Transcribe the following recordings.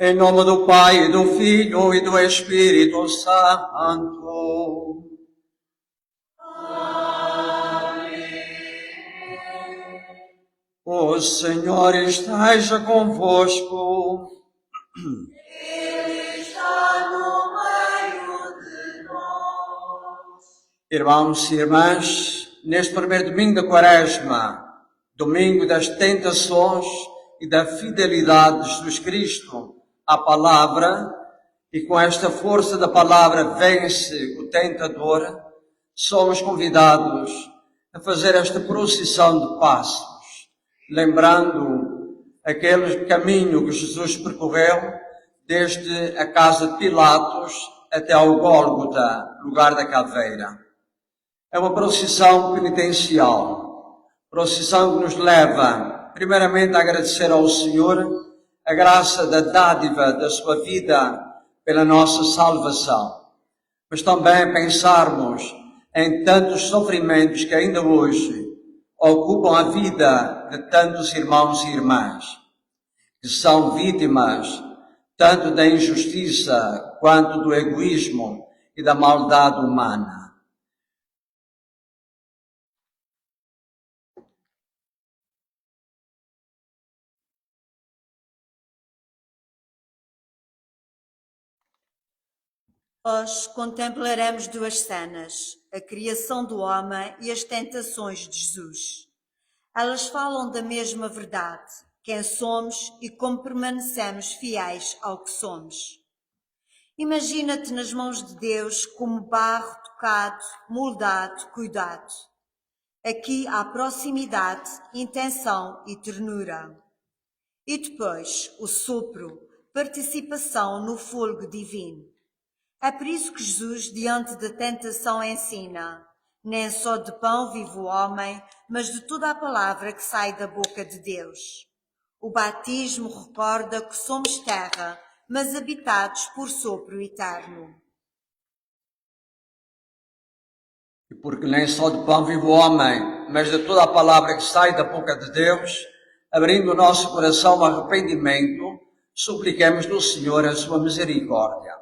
Em nome do Pai, e do Filho e do Espírito Santo. Amém. O Senhor esteja convosco. Ele está no meio de nós. Irmãos e irmãs, neste primeiro domingo da Quaresma, domingo das tentações e da fidelidade de Jesus Cristo à palavra, e com esta força da palavra vence o tentador, somos convidados a fazer esta procissão de passos, lembrando aquele caminho que Jesus percorreu desde a casa de Pilatos até ao Gólgota, lugar da caveira. É uma procissão penitencial, procissão que nos leva, primeiramente, a agradecer ao Senhor a graça da dádiva da sua vida pela nossa salvação, mas também pensarmos em tantos sofrimentos que ainda hoje ocupam a vida de tantos irmãos e irmãs, que são vítimas tanto da injustiça quanto do egoísmo e da maldade humana. Hoje contemplaremos duas cenas, a criação do homem e as tentações de Jesus. Elas falam da mesma verdade, quem somos e como permanecemos fiéis ao que somos. Imagina-te nas mãos de Deus como barro tocado, moldado, cuidado. Aqui há proximidade, intenção e ternura. E depois, o sopro, participação no fogo divino. É por isso que Jesus, diante da tentação, ensina: nem só de pão vive o homem, mas de toda a palavra que sai da boca de Deus. O batismo recorda que somos terra, mas habitados por sopro eterno. E porque nem só de pão vive o homem, mas de toda a palavra que sai da boca de Deus, abrindo o nosso coração ao arrependimento, supliquemos do Senhor a sua misericórdia.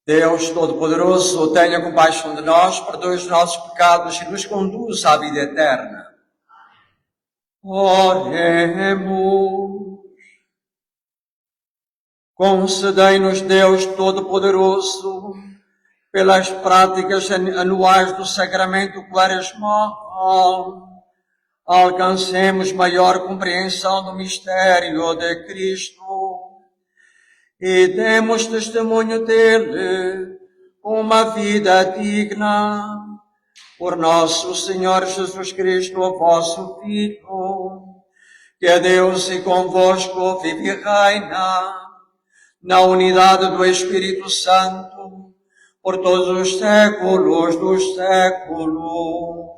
Deus Todo-Poderoso, tenha compaixão de nós, perdoe os nossos pecados e nos conduza à vida eterna. Oremos. Concedei-nos, Deus Todo-Poderoso, pelas práticas anuais do Sacramento Quaresmal, alcancemos maior compreensão do mistério de Cristo e demos testemunho dele com uma vida digna. Por nosso Senhor Jesus Cristo, o vosso Filho, que é Deus e convosco vive e reina, na unidade do Espírito Santo, por todos os séculos dos séculos.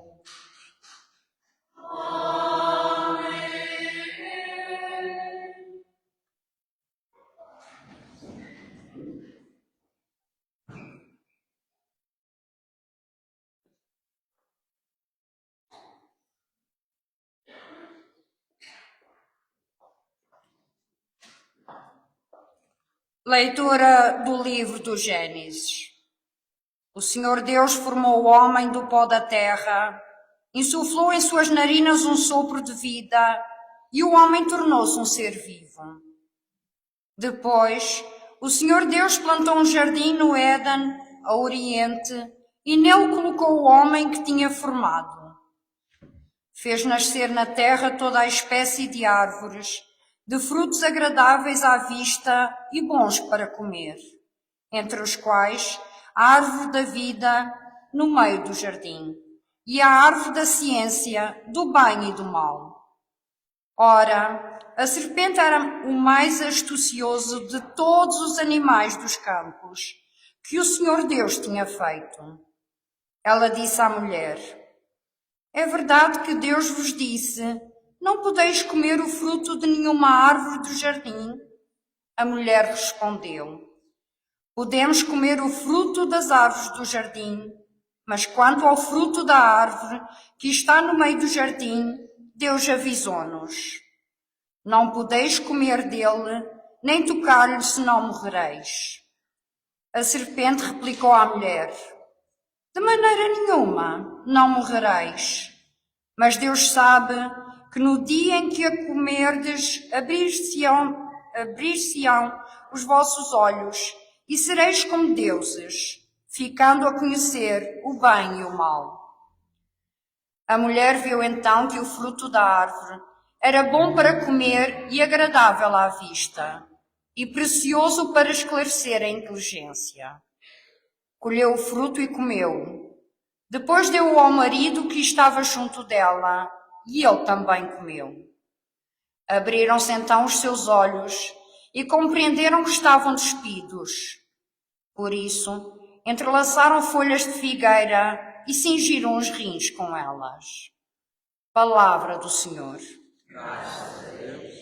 Leitura do livro do Gênesis. O Senhor Deus formou o homem do pó da terra, insuflou em suas narinas um sopro de vida e o homem tornou-se um ser vivo. Depois, o Senhor Deus plantou um jardim no Éden, a oriente, e nele colocou o homem que tinha formado. Fez nascer na terra toda a espécie de árvores, de frutos agradáveis à vista e bons para comer, entre os quais a árvore da vida no meio do jardim e a árvore da ciência do bem e do mal. Ora, a serpente era o mais astucioso de todos os animais dos campos que o Senhor Deus tinha feito. Ela disse à mulher: é verdade que Deus vos disse: não podeis comer o fruto de nenhuma árvore do jardim? A mulher respondeu: podemos comer o fruto das árvores do jardim, mas quanto ao fruto da árvore que está no meio do jardim, Deus avisou-nos: não podeis comer dele, nem tocar-lhe, senão morrereis. A serpente replicou à mulher: de maneira nenhuma, não morrereis. Mas Deus sabe que no dia em que a comerdes, abrir-se-ão os vossos olhos e sereis como deuses, ficando a conhecer o bem e o mal. A mulher viu então que o fruto da árvore era bom para comer e agradável à vista, e precioso para esclarecer a inteligência. Colheu o fruto e comeu. Depois deu-o ao marido que estava junto dela, e ele também comeu. Abriram-se então os seus olhos e compreenderam que estavam despidos. Por isso, entrelaçaram folhas de figueira e cingiram os rins com elas. Palavra do Senhor. Graças a Deus.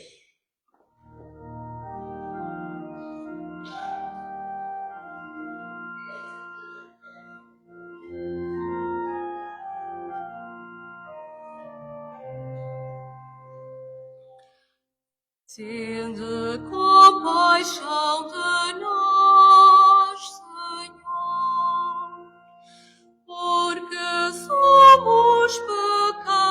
Tende compaixão de nós, Senhor, porque somos pecadores.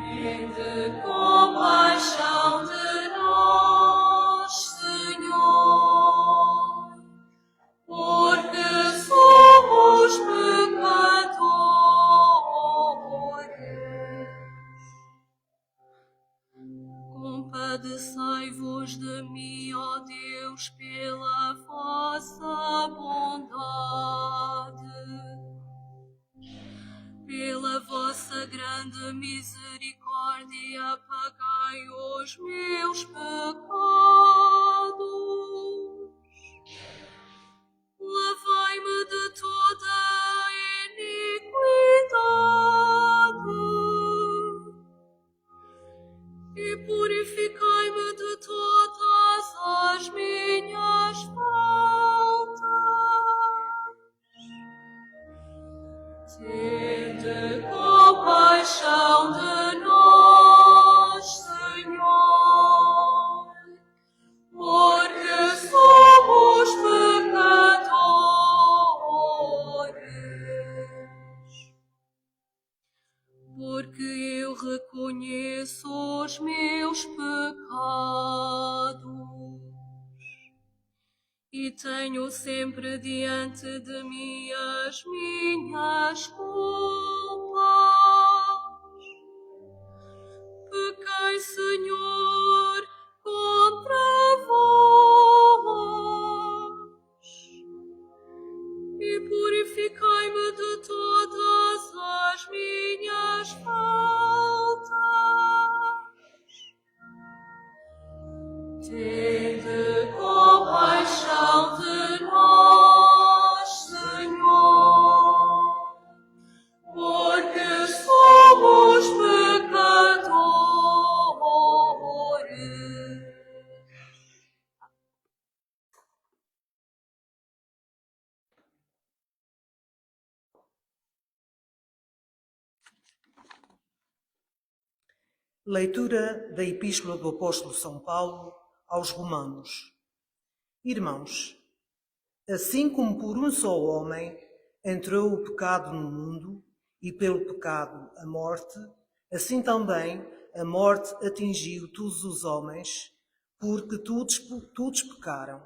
Tende compaixão de nós, Senhor, porque somos pecadores. Compadecei-vos de mim, ó Deus, pela vossa bondade. Pela vossa grande misericórdia, apagai os meus pecados. Lavai-me de toda a iniquidade e purificai-me de todas as minhas faltas. Tende compaixão de nós, Senhor, porque somos pecadores. Porque eu reconheço os meus pecados e tenho sempre diante de mim as minhas culpas. Pequei, Senhor, contra vós e purificai-me de todas as minhas faltas. Tende compaixão de nós, Senhor, porque somos pecadores. Leitura da Epístola do Apóstolo São Paulo aos Romanos. Irmãos, assim como por um só homem entrou o pecado no mundo, e pelo pecado a morte, assim também a morte atingiu todos os homens, porque todos pecaram.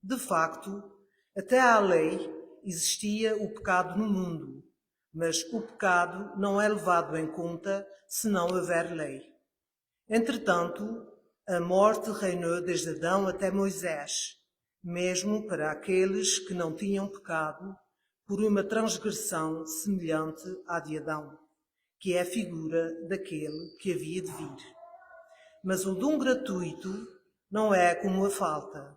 De facto, até à lei existia o pecado no mundo, mas o pecado não é levado em conta se não houver lei. Entretanto, a morte reinou desde Adão até Moisés, mesmo para aqueles que não tinham pecado, por uma transgressão semelhante à de Adão, que é a figura daquele que havia de vir. Mas o dom gratuito não é como a falta.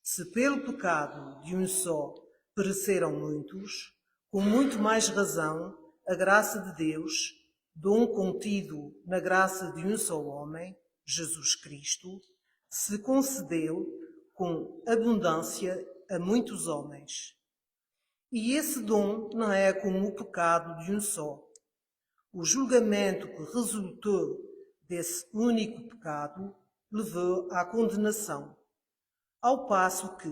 Se pelo pecado de um só pereceram muitos, com muito mais razão a graça de Deus, dom contido na graça de um só homem, Jesus Cristo, se concedeu com abundância a muitos homens. E esse dom não é como o pecado de um só. O julgamento que resultou desse único pecado levou à condenação, ao passo que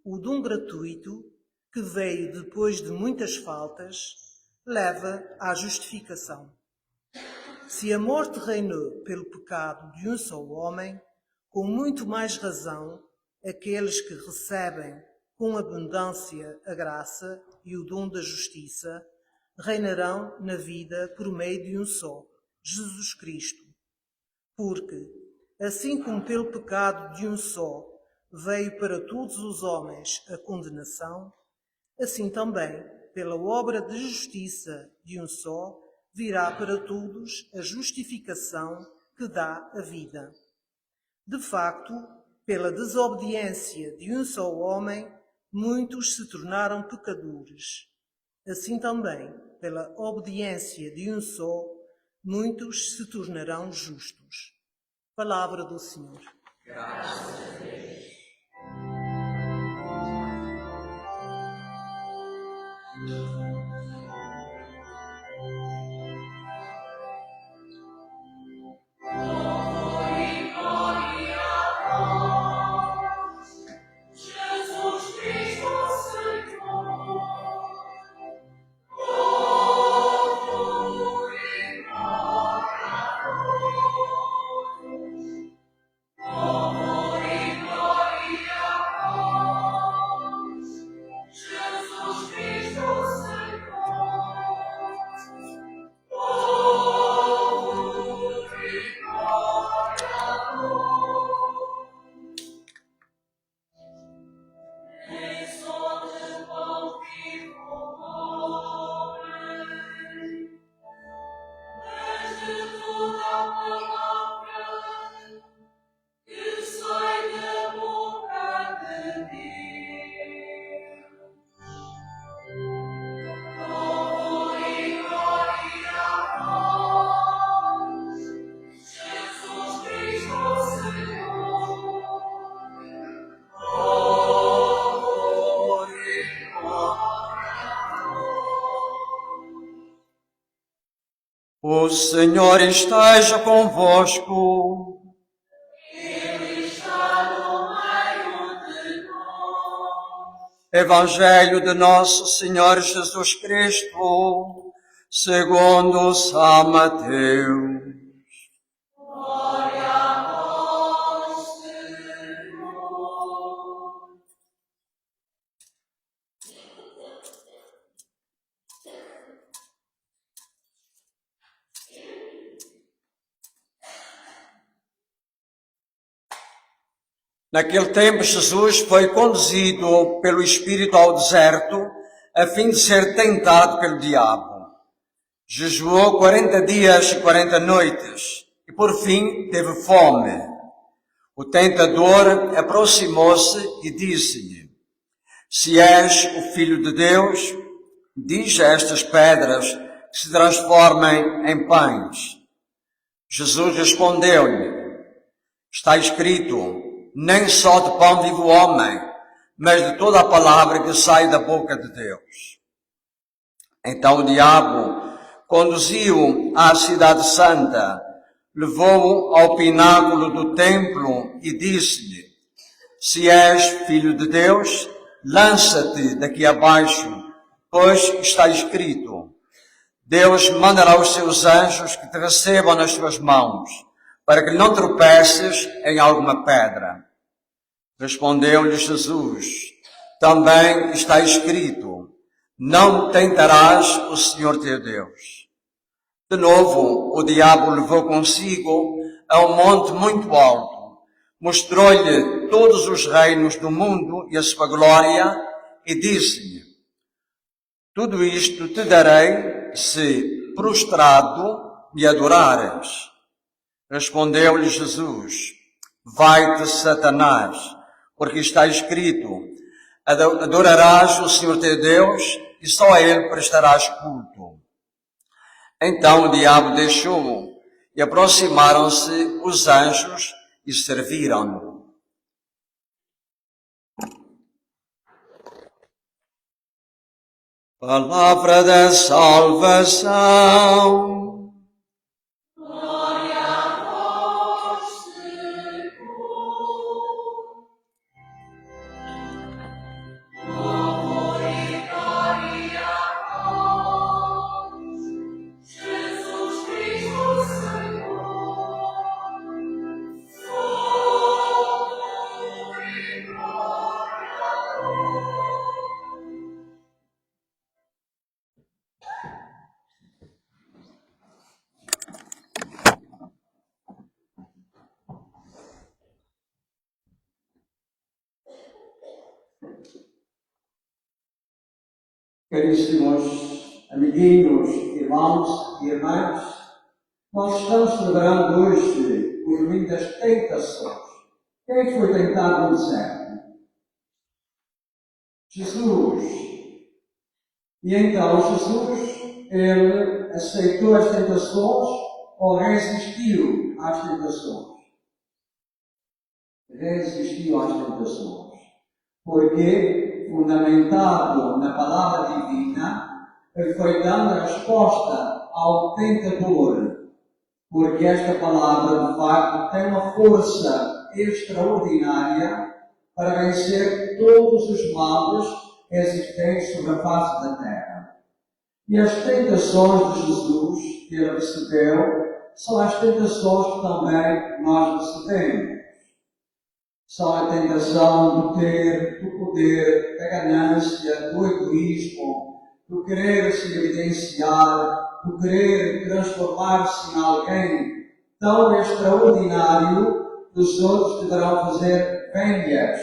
o dom gratuito, que veio depois de muitas faltas, leva à justificação. Se a morte reinou pelo pecado de um só homem, com muito mais razão, aqueles que recebem com abundância a graça e o dom da justiça reinarão na vida por meio de um só, Jesus Cristo. Porque, assim como pelo pecado de um só veio para todos os homens a condenação, assim também, pela obra de justiça de um só, virá para todos a justificação que dá a vida. De facto, pela desobediência de um só homem, muitos se tornaram pecadores. Assim também, pela obediência de um só, muitos se tornarão justos. Palavra do Senhor. Graças a Deus. O Senhor esteja convosco. Ele está no meio de nós. Evangelho de Nosso Senhor Jesus Cristo, segundo São Mateus. Glória a vós, Senhor. Naquele tempo, Jesus foi conduzido pelo Espírito ao deserto, a fim de ser tentado pelo diabo. Jejuou 40 dias e 40 noites, e por fim teve fome. O tentador aproximou-se e disse-lhe: Se és o Filho de Deus, diz a estas pedras que se transformem em pães. Jesus respondeu-lhe: Está escrito, nem só de pão vive o homem, mas de toda a palavra que sai da boca de Deus. Então o diabo conduziu-o à cidade santa, levou-o ao pináculo do templo e disse-lhe: se és filho de Deus, lança-te daqui abaixo, pois está escrito: Deus mandará os seus anjos que te recebam nas suas mãos, para que não tropeces em alguma pedra. Respondeu-lhe Jesus: também está escrito: não tentarás o Senhor teu Deus. De novo, o diabo o levou consigo a um monte muito alto, mostrou-lhe todos os reinos do mundo e a sua glória, e disse-lhe: tudo isto te darei se, prostrado, me adorares. Respondeu-lhe Jesus: vai-te, Satanás, porque está escrito: adorarás o Senhor teu Deus e só a Ele prestarás culto. Então o diabo deixou-o e aproximaram-se os anjos e serviram-no. Palavra da salvação. Glória a vós, Senhor. Louvor e glória a vós, Jesus Cristo, Senhor. Louvor e glória a vós. Caríssimos amiguinhos, irmãos e irmãs, nós estamos celebrando hoje o domingo das tentações. Quem foi tentado no deserto? Jesus. E então Jesus, ele aceitou as tentações ou resistiu às tentações? Resistiu às tentações. Porque, fundamentado na palavra divina, ele foi dando resposta ao tentador. Porque esta palavra, de facto, tem uma força extraordinária para vencer todos os males existentes sobre a face da terra. E as tentações de Jesus que ele recebeu são as tentações que também nós recebemos. São a tentação do ter, do poder, da ganância, do egoísmo, do querer se evidenciar, do querer transformar-se em alguém tão extraordinário que os outros deverão fazer venhas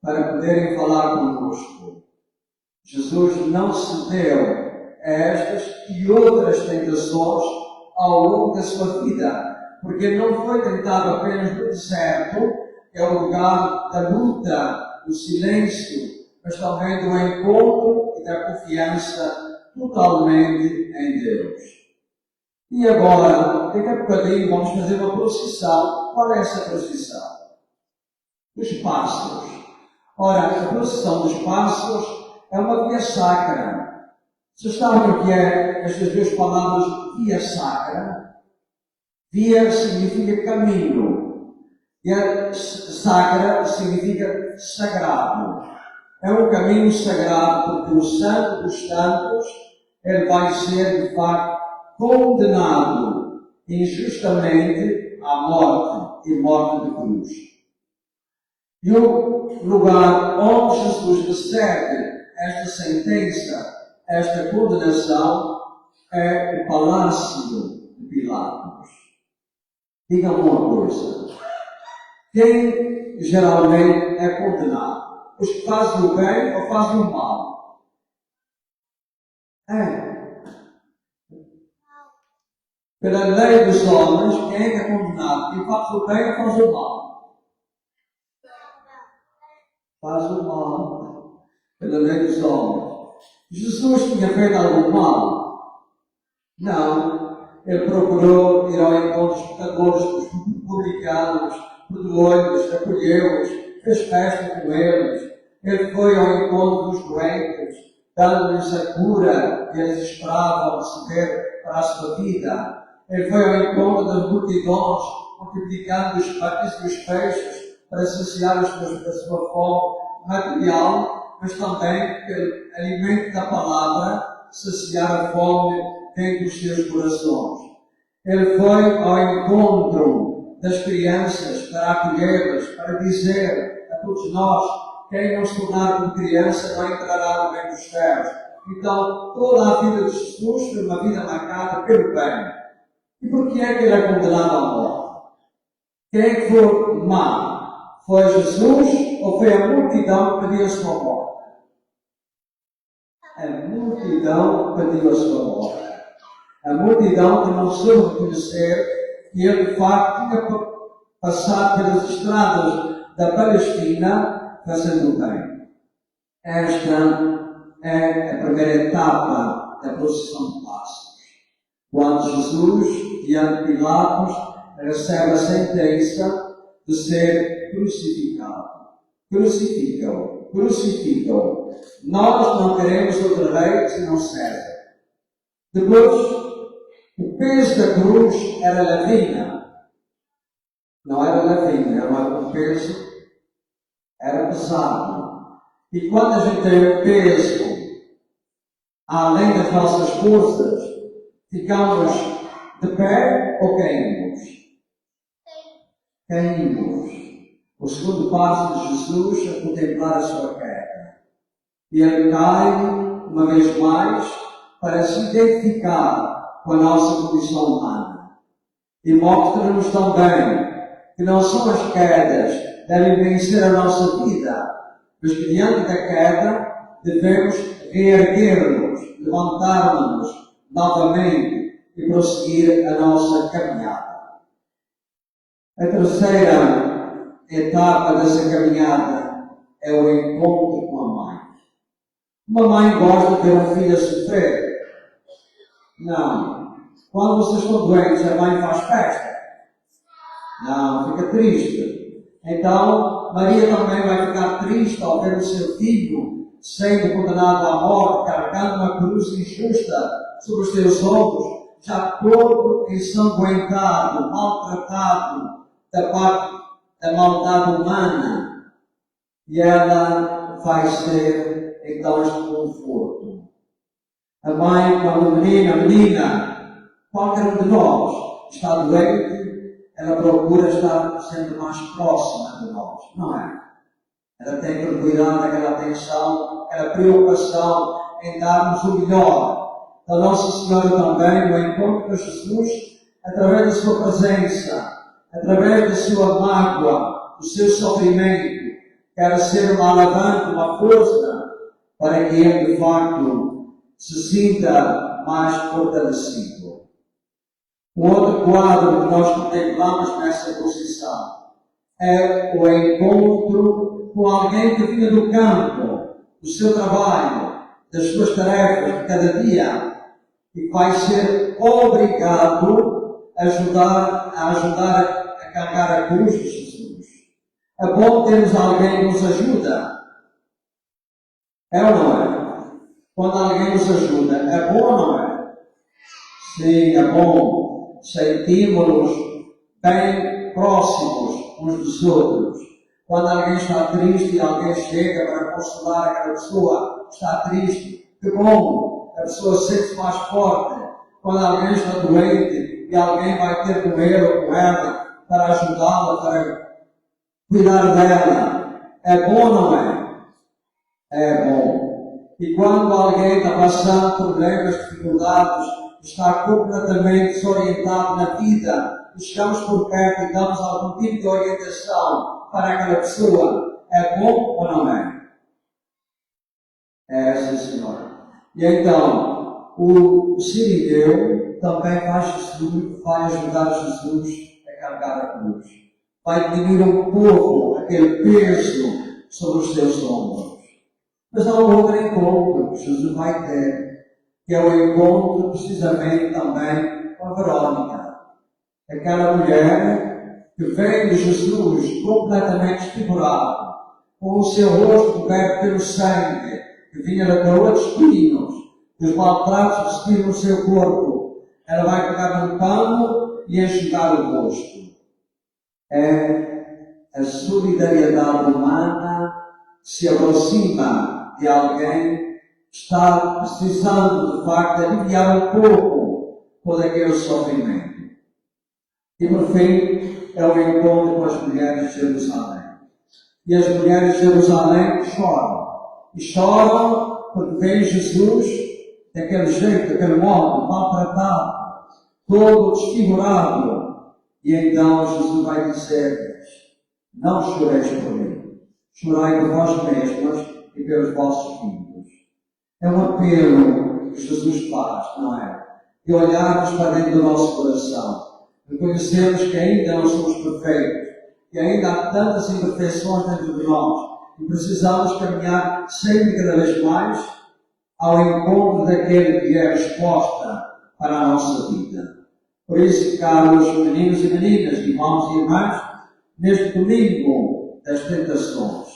para poderem falar conosco. Jesus não cedeu a estas e outras tentações ao longo da sua vida, porque não foi tentado apenas no deserto, que é o lugar da luta, do silêncio, mas também do encontro e da confiança totalmente em Deus. E agora, daqui a bocadinho, vamos fazer uma procissão. Qual é essa procissão? Dos pássaros. Ora, a procissão dos pássaros é uma via sacra. Vocês sabem o que é estas duas palavras, via sacra? Via significa caminho. E a sacra significa sagrado. É um caminho sagrado porque o santo dos santos, ele vai ser, de facto, condenado injustamente à morte e morte de cruz. E o lugar onde Jesus recebe esta sentença, esta condenação, é o palácio de Pilatos. Digam uma coisa. Quem geralmente é condenado? Os que fazem o bem ou fazem o mal? Pela lei dos homens, quem é condenado? Quem faz o bem ou faz o mal? Faz o mal. Pela lei dos homens. Jesus tinha feito algum mal? Não. Ele procurou ir ao encontro dos pecadores, dos publicanos, perdoou-lhes, acolheu-os, fez festa com eles. Ele foi ao encontro dos doentes, dando-lhes a cura que eles esperavam receber para a sua vida. Ele foi ao encontro das multidões, multiplicando os pães e os peixes para saciar a sua fome material, mas também pelo alimento da palavra, saciar a fome dentro dos seus corações. Ele foi ao encontro das crianças para acolhê-las, para dizer a todos nós: quem não se tornar como criança não entrará no reino dos céus. Então, toda a vida de Jesus foi uma vida marcada pelo bem. E por que é que ele é condenado à morte? Quem foi má? Foi Jesus ou foi a multidão que pediu a sua morte? A multidão pediu a sua morte. A multidão que não soube reconhecer que ele de facto tinha passado pelas estradas da Palestina fazendo o bem. Esta é a primeira etapa da procissão de Páscoa. Quando Jesus, diante de Pilatos, recebe a sentença de ser crucificado. Crucificam, crucificam. Nós não queremos outro rei senão César. Depois, o peso da cruz era lavina. Não era lavina, era um peso, era pesado. E quando a gente tem um peso além das nossas forças, ficamos de pé ou caímos? Caímos. O segundo passo de Jesus é contemplar a sua queda. E ele cai, uma vez mais, para se identificar com a nossa condição humana. E mostra-nos também que não são as quedas que devem vencer a nossa vida, mas que diante da queda devemos reerguer-nos, levantar-nos novamente e prosseguir a nossa caminhada. A terceira etapa dessa caminhada é o encontro com a mãe. Uma mãe gosta de ver um filho a sofrer? Não. Quando vocês estão doentes, a mãe faz festa? Não, fica triste. Então, Maria também vai ficar triste ao ver o seu filho sendo condenado à morte, carregando uma cruz injusta sobre os seus ombros, já todo ensanguentado, maltratado da parte da maldade humana. E ela vai ser, então, este conforto. A mãe, quando menina, qualquer um de nós está doente, ela procura estar sempre mais próxima de nós, não é? Ela tem aquele cuidado, aquela atenção, aquela preocupação em darmos o melhor. A Nossa Senhora também, no encontro com Jesus, através da sua presença, através da sua mágoa, do seu sofrimento, quer ser uma alavanca, uma força, para que ele, de facto, se sinta mais fortalecido. Um outro quadro que nós contemplamos nessa procissão é o encontro com alguém que vinha do campo, do seu trabalho, das suas tarefas de cada dia, e vai ser obrigado a ajudar a carregar a cruz de Jesus. É bom termos alguém que nos ajuda. É ou não é? Quando alguém nos ajuda, é bom ou não é? Sim, é bom. Sentimos-nos bem próximos uns dos outros. Quando alguém está triste e alguém chega para consolar aquela pessoa que está triste, que bom, a pessoa sente-se mais forte. Quando alguém está doente e alguém vai ter com ele ou com ela para ajudá-la, para cuidar dela, é bom ou não é? É bom. E quando alguém está passando problemas, dificuldades, está completamente desorientado na vida, e chegamos por perto e damos algum tipo de orientação para aquela pessoa, é bom ou não é? É, sim, senhora. E então, o Sirineu também vai ajudar Jesus a carregar a cruz. Vai diminuir um pouco aquele peso sobre os seus ombros. Mas há um outro encontro que Jesus vai ter, que é o encontro precisamente também com a Verônica. Aquela mulher que veio de Jesus completamente desfigurado, com o seu rosto coberto pelo sangue, que vinha da coroa de espinhos, que os maltratos despiram o seu corpo. Ela vai pegar no pano e enxugar o rosto. É a solidariedade humana que se aproxima de alguém que está precisando, de facto, aliviar um pouco todo aquele sofrimento. E, por fim, é o encontro com as mulheres de Jerusalém. E as mulheres de Jerusalém choram. E choram porque veem Jesus daquele jeito, daquele modo, maltratado, todo desfigurado. E então Jesus vai dizer-lhes: não choreis por mim, chorai por vós mesmos e pelos vossos filhos. É um apelo que Jesus faz, não é? De olharmos para dentro do nosso coração, reconhecermos que ainda não somos perfeitos, que ainda há tantas imperfeições dentro de nós e precisamos caminhar sempre cada vez mais ao encontro daquele que é a resposta para a nossa vida. Por isso, caros meninos e meninas, irmãos e irmãs, neste domingo das tentações,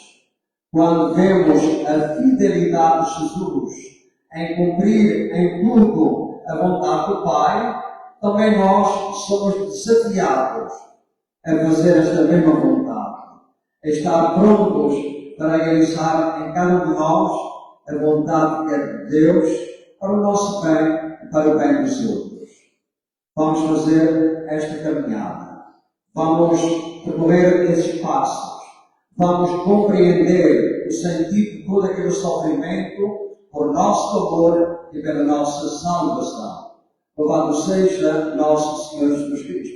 quando vemos a fidelidade de Jesus em cumprir em tudo a vontade do Pai, também nós somos desafiados a fazer esta mesma vontade, a estar prontos para realizar em cada um de nós a vontade que é de Deus para o nosso bem e para o bem dos outros. Vamos fazer esta caminhada, vamos percorrer esses passos, vamos compreender o sentido de todo aquele sofrimento por nosso favor e pela nossa salvação. Louvado seja nosso Senhor Jesus Cristo.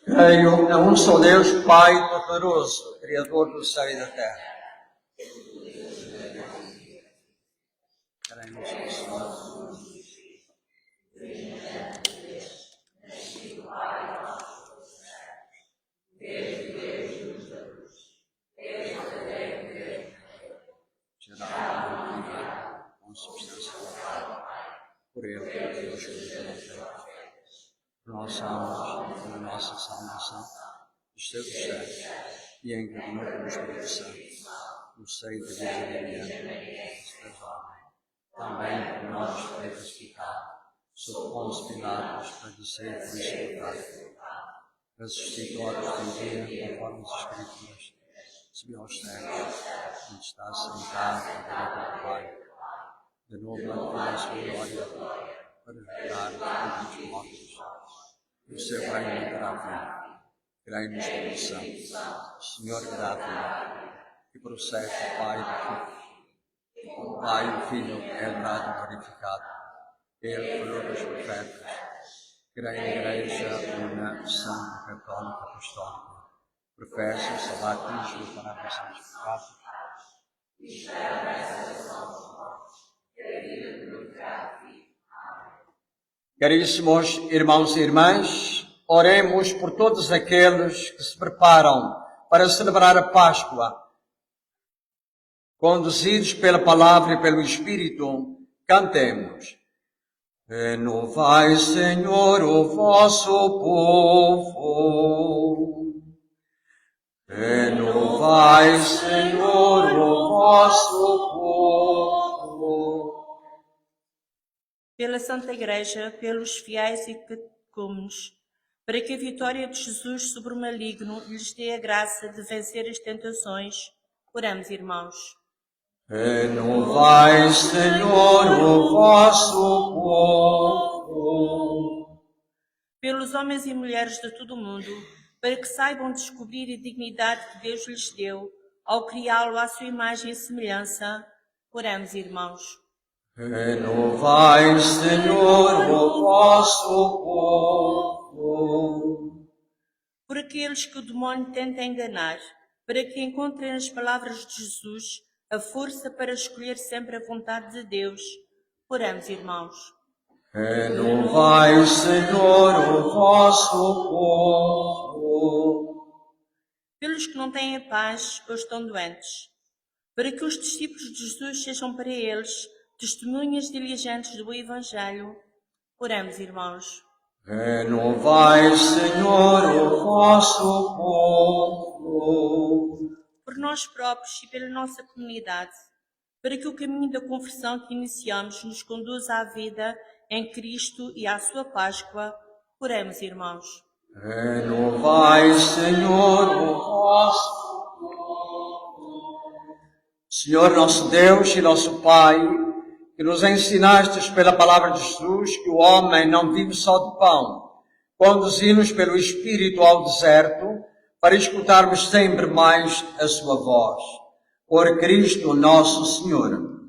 Creio em um só Deus, Pai Todo-Poderoso, Criador do céu e da terra. Queremos que o Senhor gerar com substância por ele, por Deus, por nossa alma, pela nossa salvação, esteve os céus e encarnou pelo Espírito Santo, no seio da Virgem Maria, também por nós foi crucificado, sob Pôncio Pilatos, padecer por isso, ressuscitou ao terceiro dia, conforme as Escrituras, subiu aos céus, onde está sentado à direita do Pai, de novo manterá a sua glória, para julgar os mortos. E o seu reino não terá fim. Creio no Espírito Santo, Senhor grave, que procede do Pai e do Filho. O Pai e o Filho é adorado e glorificado. Ele falou dos profetas. Creio na Igreja una, santa, católica, apostólica. Professo o batismo para a remissão dos pecados. Caríssimos irmãos e irmãs, oremos por todos aqueles que se preparam para celebrar a Páscoa. Conduzidos pela palavra e pelo Espírito, cantemos. Renovai, Senhor, o vosso povo. Renovai, Senhor, o vosso povo. Pela Santa Igreja, pelos fiéis e catecúmenos, para que a vitória de Jesus sobre o maligno lhes dê a graça de vencer as tentações. Oramos, irmãos. Renovai, Senhor, o vosso povo. Pelos homens e mulheres de todo o mundo, para que saibam descobrir a dignidade que Deus lhes deu ao criá-lo à sua imagem e semelhança. Oramos, irmãos. Renovai, Senhor, o vosso povo. Por aqueles que o demónio tenta enganar, para que encontrem nas palavras de Jesus a força para escolher sempre a vontade de Deus. Oramos, irmãos. Renovai, Senhor, o vosso povo. Pelos que não têm a paz ou estão doentes, para que os discípulos de Jesus sejam para eles testemunhas diligentes do Evangelho. Oramos, irmãos. Renovai, Senhor, o vosso povo. Por nós próprios e pela nossa comunidade, para que o caminho da conversão que iniciamos nos conduza à vida em Cristo e à sua Páscoa, oremos, irmãos. Renovai, Senhor, o vosso povo. Senhor nosso Deus e nosso Pai, que nos ensinastes pela palavra de Jesus que o homem não vive só de pão, conduzi-nos pelo Espírito ao deserto, para escutarmos sempre mais a sua voz. Por Cristo nosso Senhor.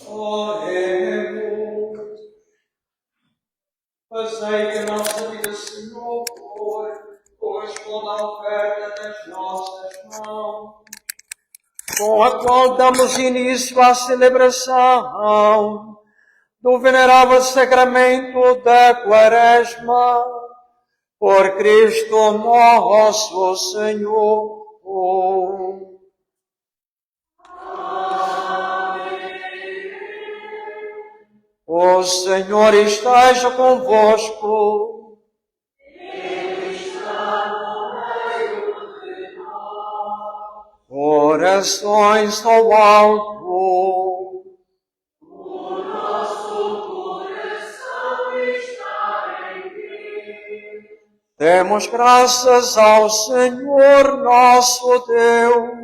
Oremos. Fazei que a nossa vida, Senhor, corresponda à oferta das nossas mãos, com a qual damos início à celebração do venerável sacramento da Quaresma, por Cristo nosso Senhor. O Senhor esteja convosco. Ele está no meio de nós. Orações ao alto. O nosso coração está em ti. Demos graças ao Senhor nosso Deus.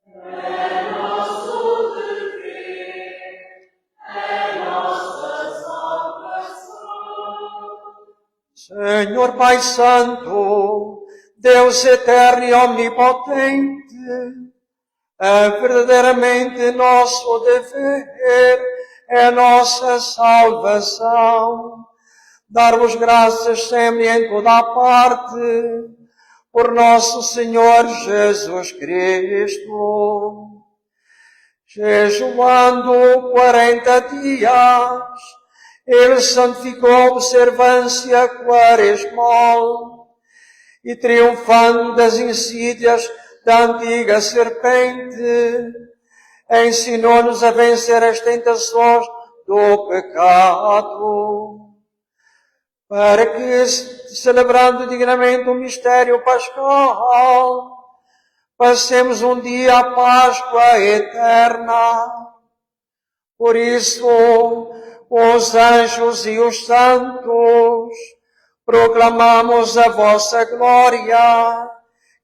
É nosso dever, é nossa salvação. Senhor Pai Santo, Deus eterno e omnipotente, é verdadeiramente nosso dever, é nossa salvação, dar-vos graças sempre em toda a parte, por nosso Senhor Jesus Cristo. Jejuando 40 dias, ele santificou a observância quaresmal e, triunfando das insídias da antiga serpente, ensinou-nos a vencer as tentações do pecado, para que, celebrando dignamente o mistério pascal, passemos um dia a Páscoa eterna. Por isso, os anjos e os santos, proclamamos a vossa glória,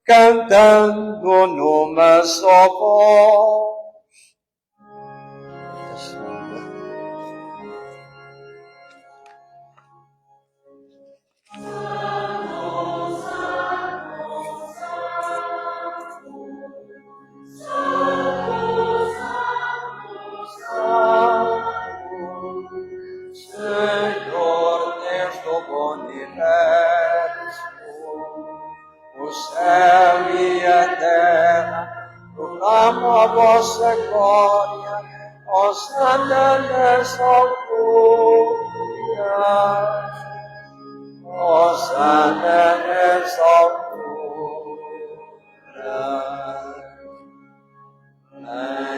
cantando numa só voz. Senhor Deus do universo, o céu e a terra proclamam a vossa glória, hosana nas alturas, hosana nas alturas.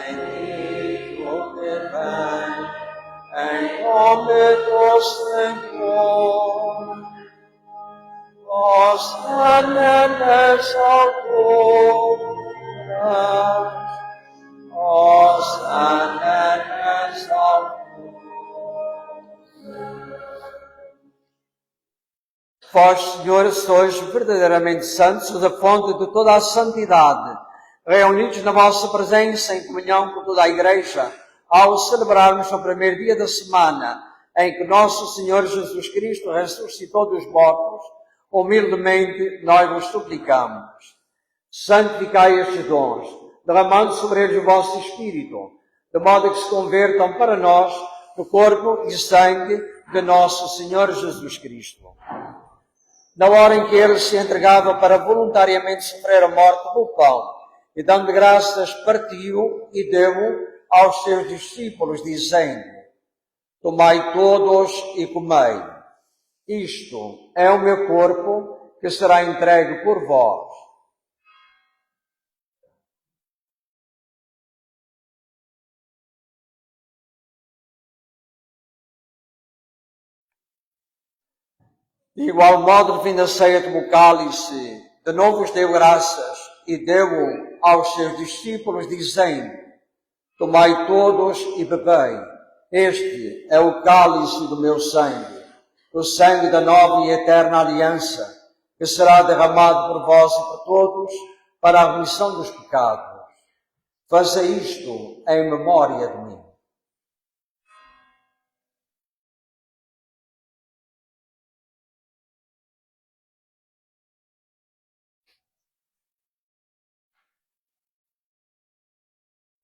Bendito que vem em nome do Senhor, hosana nas alturas, hosana nas alturas. Vós, Senhor, sois verdadeiramente santos, da fonte de toda a santidade, reunidos na vossa presença em comunhão com toda a Igreja, ao celebrarmos o primeiro dia da semana em que nosso Senhor Jesus Cristo ressuscitou dos mortos, humildemente nós vos suplicamos. Santificai estes dons, derramando sobre eles o vosso Espírito, de modo que se convertam para nós no corpo e sangue de nosso Senhor Jesus Cristo. Na hora em que ele se entregava para voluntariamente sofrer a morte do pão, e dando graças, partiu e deu aos seus discípulos, dizendo: tomai todos e comei. Isto é o meu corpo, que será entregue por vós. De igual modo, de fim da ceia, tomou o cálice, de novo vos deu graças, e deu-o aos seus discípulos, dizendo: tomai todos e bebei. Este é o cálice do meu sangue, o sangue da nova e eterna aliança, que será derramado por vós e por todos para a remissão dos pecados. Faça isto em memória de mim.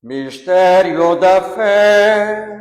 Mistério da fé.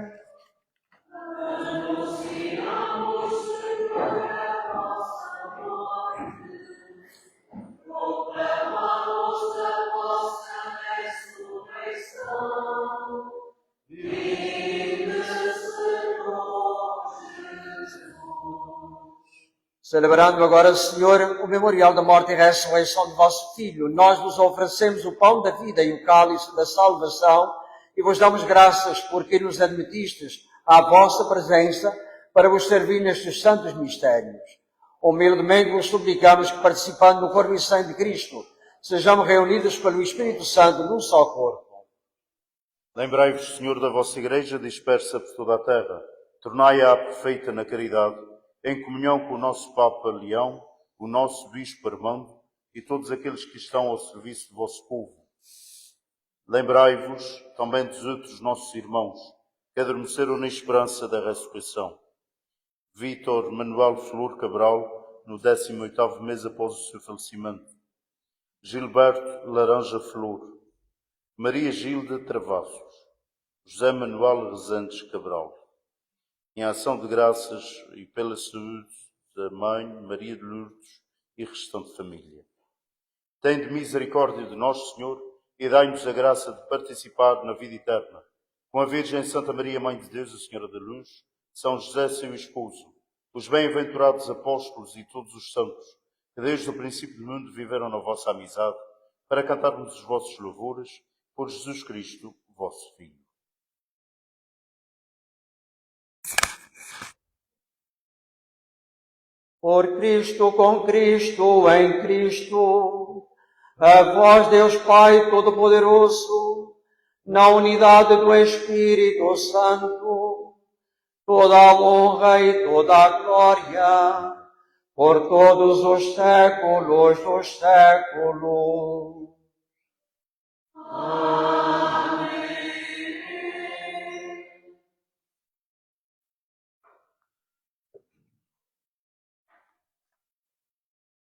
Celebrando agora, Senhor, o memorial da morte e ressurreição de vosso Filho, nós vos oferecemos o pão da vida e o cálice da salvação e vos damos graças porque nos admitistes à vossa presença para vos servir nestes santos mistérios. Humildemente vos suplicamos que, participando no corpo e sangue de Cristo, sejamos reunidos pelo Espírito Santo num só corpo. Lembrai-vos, Senhor, da vossa Igreja dispersa por toda a terra. Tornai-a perfeita na caridade, em comunhão com o nosso Papa Leão, o nosso Bispo Armando e todos aqueles que estão ao serviço do vosso povo. Lembrai-vos também dos outros nossos irmãos, que adormeceram na esperança da ressurreição. Vítor Manuel Flor Cabral, no 18º mês após o seu falecimento. Gilberto Laranja Flor. Maria Gilda Travassos. José Manuel Rezendes Cabral. Em ação de graças e pela saúde da Mãe Maria de Lourdes e restante família. Tende misericórdia de nós, Senhor, e dai-nos a graça de participar na vida eterna. Com a Virgem Santa Maria, Mãe de Deus, a Senhora da Luz, São José, seu esposo, os bem-aventurados apóstolos e todos os santos, que desde o princípio do mundo viveram na vossa amizade, para cantarmos os vossos louvores por Jesus Cristo, vosso Filho. Por Cristo, com Cristo, em Cristo, A vós, Deus Pai Todo-Poderoso, na unidade do Espírito Santo, toda a honra e toda a glória, por todos os séculos dos séculos.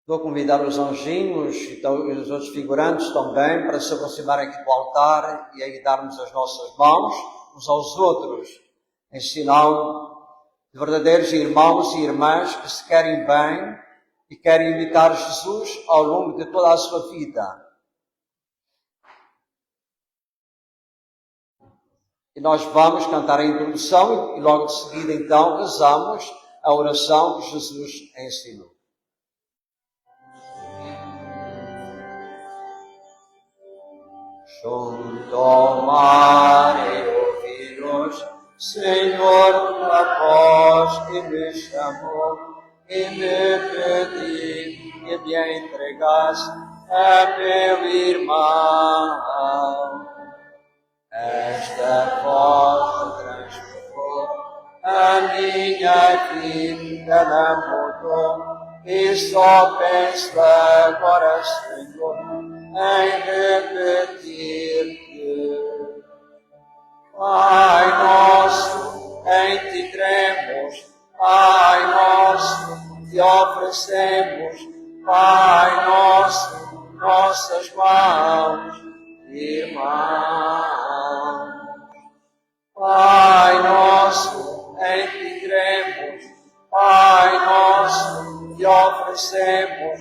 Vou convidar os anjinhos e os outros figurantes também para se aproximarem aqui do altar e aí darmos as nossas mãos uns aos outros, em sinal de verdadeiros irmãos e irmãs que se querem bem e querem imitar Jesus ao longo de toda a sua vida. E nós vamos cantar a introdução e logo de seguida então rezamos a oração que Jesus ensinou. Junto ao mar e ouvi-los, Senhor, tua voz que me chamou e me pedi que me entregasse a meu irmão. Esta voz transformou a minha vida, ela mudou e só penso agora, Senhor, em repetir-te. Pai nosso, em ti cremos, Pai nosso, te oferecemos, Pai nosso, nossas mãos, irmãos. Pai nosso, em ti cremos, Pai nosso, te oferecemos,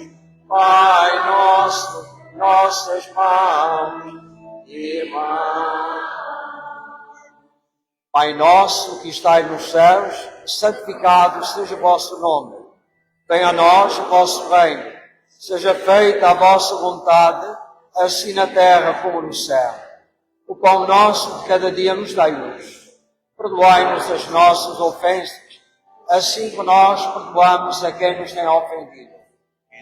Pai nosso, nossas mãos, irmãos. Pai nosso que estais nos céus, santificado seja o vosso nome. Venha a nós o vosso reino. Seja feita a vossa vontade, assim na terra como no céu. O pão nosso de cada dia nos dai hoje. Perdoai-nos as nossas ofensas, assim como nós perdoamos a quem nos tem ofendido.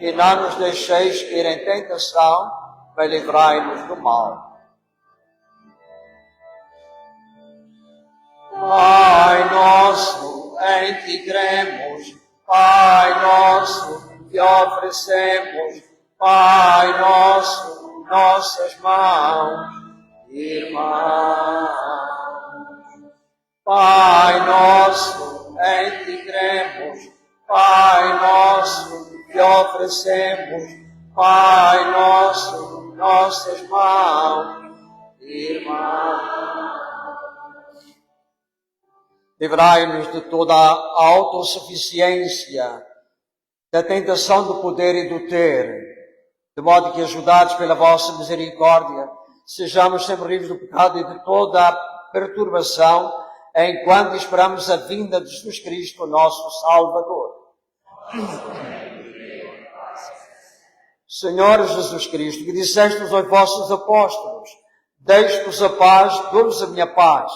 E não nos deixeis cair em tentação, mas livrai-nos do mal. Pai nosso, em ti cremos, Pai nosso, te oferecemos, Pai nosso, nossas mãos, irmãos. Pai nosso, em ti cremos, Pai nosso, te oferecemos, Pai nosso, nossas mãos, irmãos. Livrai-nos de toda a autossuficiência, da tentação do poder e do ter, de modo que, ajudados pela vossa misericórdia, sejamos sempre livres do pecado e de toda a perturbação, enquanto esperamos a vinda de Jesus Cristo, nosso Salvador. Senhor Jesus Cristo, que disseste aos vossos apóstolos, deixo-vos a paz, dou-vos a minha paz.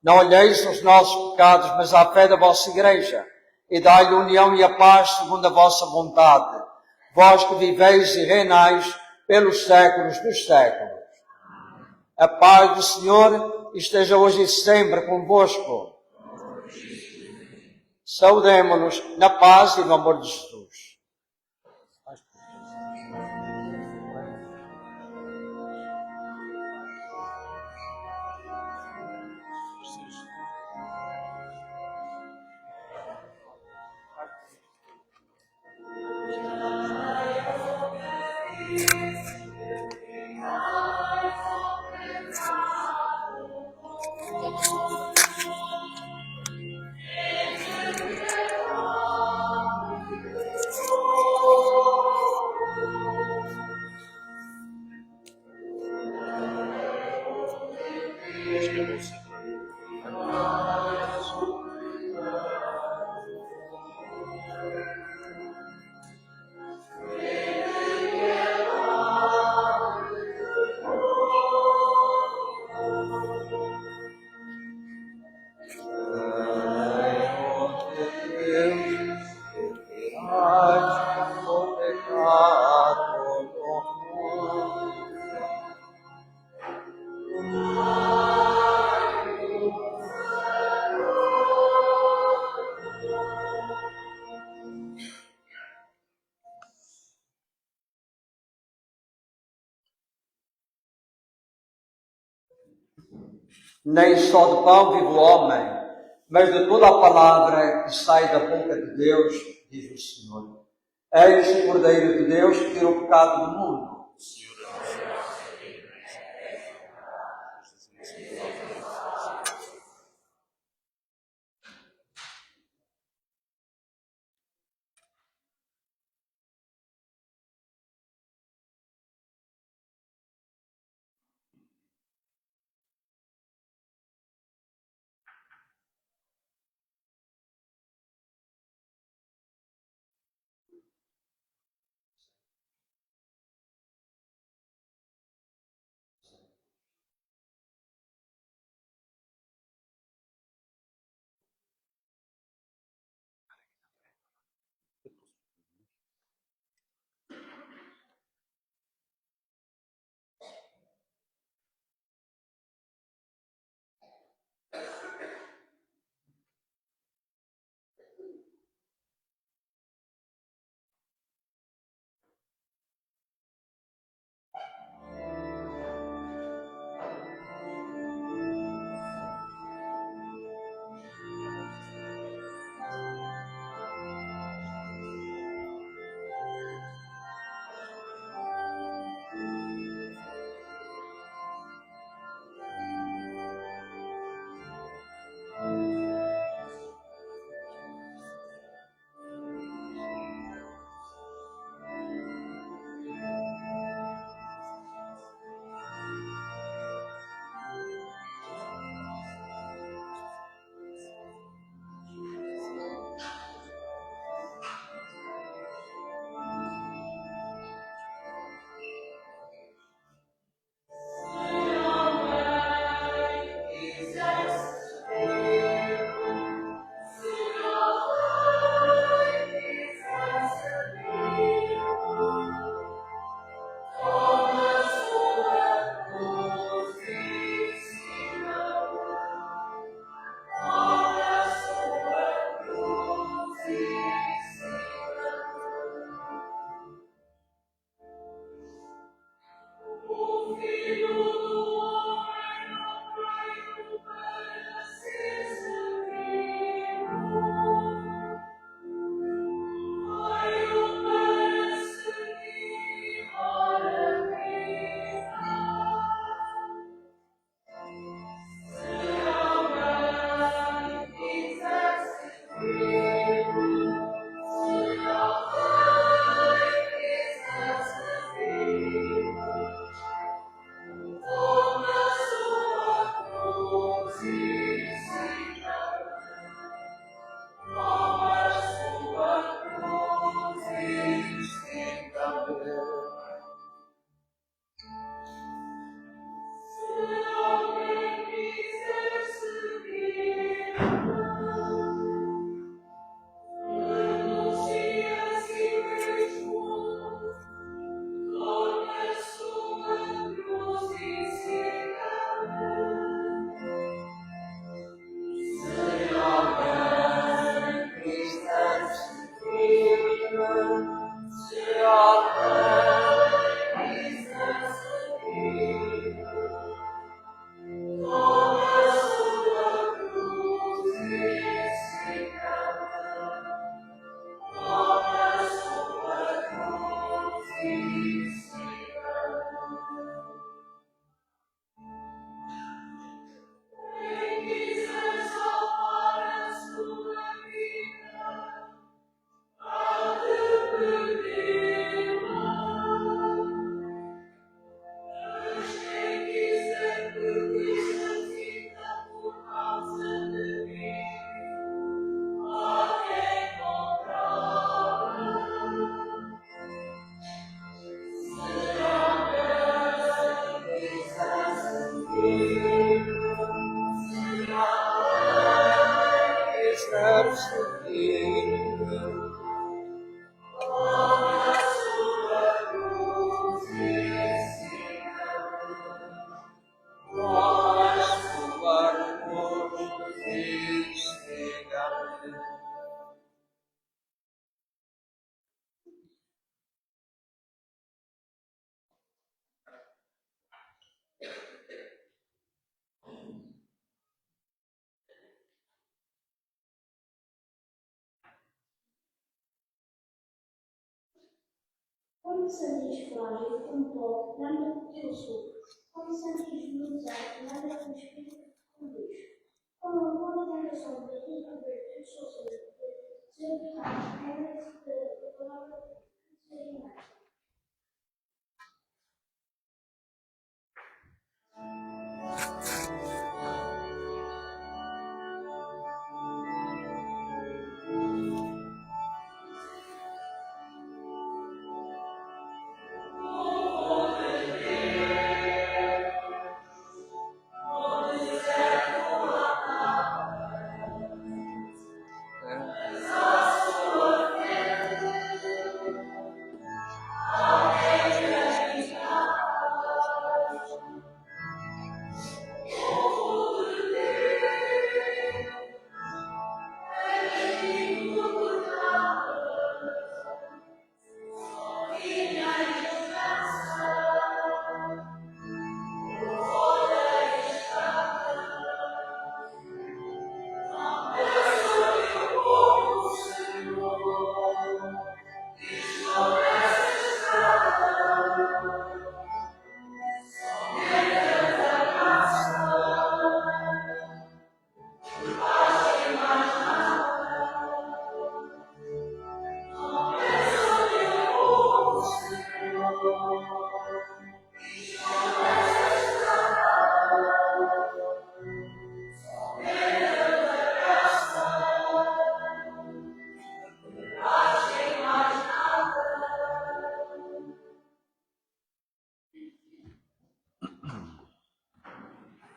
Não olheis os nossos pecados, mas à fé da vossa Igreja, e dai-lhe união e a paz segundo a vossa vontade. Vós que viveis e reinais pelos séculos dos séculos. A paz do Senhor esteja hoje e sempre convosco. Saudemo-nos na paz e no amor de Jesus. Nem só de pão vive o homem, mas de toda a palavra que sai da boca de Deus, diz o Senhor. Eis o Cordeiro de Deus que tira o pecado do mundo. Como Santos frágil, como pó, lembra do teu sul. Como Santos velocidade, lembra do espírito que conduz. Como a boa tentação da tua cabeça, sou seu pecado, lembra-se da palavra que seja mais.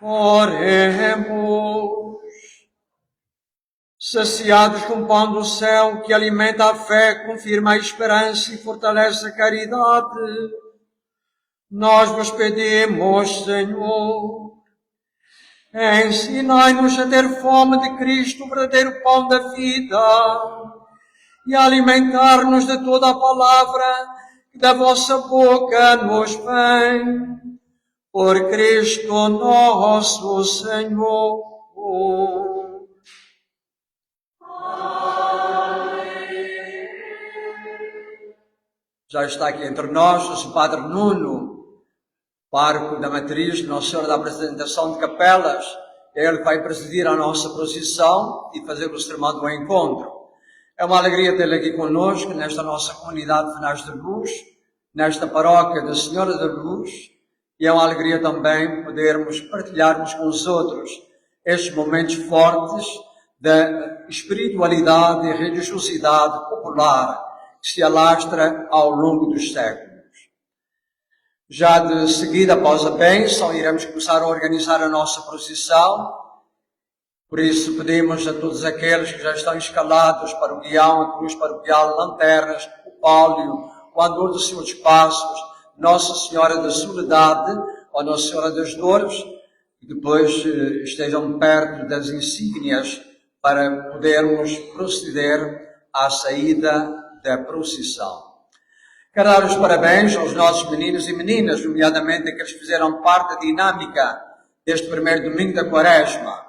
Oremos. Saciados com o pão do céu que alimenta a fé, confirma a esperança e fortalece a caridade, nós vos pedimos, Senhor, ensinai-nos a ter fome de Cristo, o verdadeiro pão da vida, e a alimentar-nos de toda a palavra que da vossa boca nos vem. Por Cristo nosso Senhor. Já está aqui entre nós o Padre Nuno, pároco da Matriz, Nossa Senhora da Apresentação de Capelas. Ele vai presidir a nossa procissão e fazer o sermão do encontro. É uma alegria tê-lo aqui conosco, nesta nossa comunidade de Finais de Luz, nesta paróquia da Senhora da Luz. E é uma alegria também podermos partilharmos com os outros estes momentos fortes da espiritualidade e religiosidade popular que se alastra ao longo dos séculos. Já de seguida, após a bênção, iremos começar a organizar a nossa procissão. Por isso pedimos a todos aqueles que já estão escalados para o guião, a cruz paroquial, lanternas, o pálio, o andor dos seus passos, Nossa Senhora da Soledade ou Nossa Senhora das Dores, e depois estejam perto das insígnias para podermos proceder à saída da procissão. Quero dar os parabéns aos nossos meninos e meninas, nomeadamente aqueles que fizeram parte da dinâmica deste primeiro domingo da Quaresma.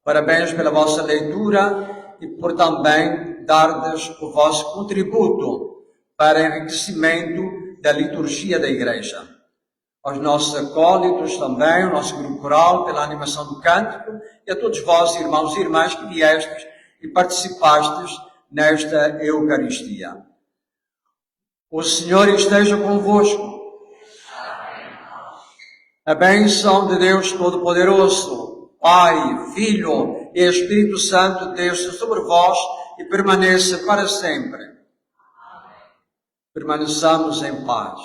Parabéns pela vossa leitura e por também dar-lhes o vosso contributo para enriquecimento da liturgia da Igreja. Aos nossos acólitos também, o nosso grupo coral, pela animação do cântico, e a todos vós, irmãos e irmãs, que viestes e participastes nesta Eucaristia. O Senhor esteja convosco. A bênção de Deus Todo-Poderoso, Pai, Filho e Espírito Santo, desça sobre vós e permaneça para sempre. Permaneçamos em paz.